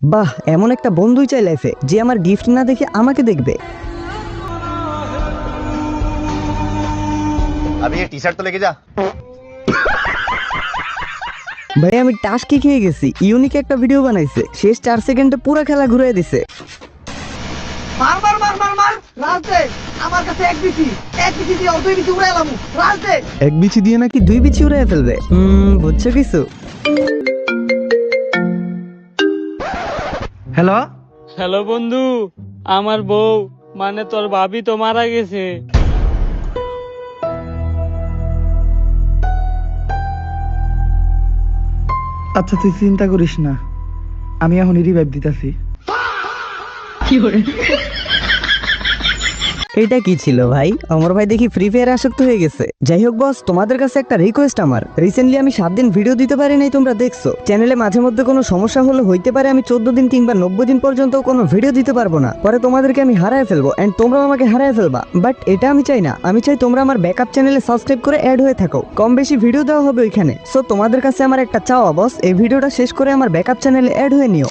বাহ, এমন একটা বন্ধুই চাই লাইফে যে আমার গিফট না দেখে আমাকে দেখবে। अभी ये टी शर्ट तो लेके जा। ভাই আমি টাস্কি খেয়ে গেছি। ইউনিক একটা ভিডিও বানাইছে, শেষ 4 সেকেন্ডে পুরো খেলা ঘুরিয়ে দিছে। মার মার মার মার মার রাজদে আমার কাছে এক বিচি দিয়ে দুই বিচি উড়ে এলাম রাজদে। এক বিচি দিয়ে নাকি 2 বিচি উড়ে ফেলবে? বুঝছো কিছু? হ্যালো হ্যালো বন্ধু, আমার বউ মানে তোর ভাবি তো মারা গেছে। আচ্ছা তুই চিন্তা করিস না, আমি এখন রিভাইভ দিতেছি। এটা কি ছিল ভাই? আমার ভাই দেখি ফ্রি ফায়ার আসক্ত হয়ে গেছে। যাই হোক বস, তোমাদের কাছে একটা রিকোয়েস্ট আমার। রিসেন্টলি আমি 7 দিন ভিডিও দিতে পারি নাই, তোমরা দেখছো। চ্যানেলে মাঝে মধ্যে কোনো সমস্যা হলে হইতে পারে আমি 14 দিন কিংবা 90 দিন পর্যন্ত কোনো ভিডিও দিতে পারবো না। পরে তোমাদেরকে আমি হারায় ফেলবো এন্ড তোমরাও আমাকে হারায় ফেলবা। বাট এটা আমি চাই না। আমি চাই তোমরা আমার ব্যাকআপ চ্যানেলে সাবস্ক্রাইব করে অ্যাড হয়ে থাকো। কম বেশি ভিডিও দেওয়া হবে ওইখানে। সো তোমাদের কাছে আমার একটা চাওয়া বস, এই ভিডিওটা শেষ করে আমার ব্যাকআপ চ্যানেলে অ্যাড হয়ে নিও।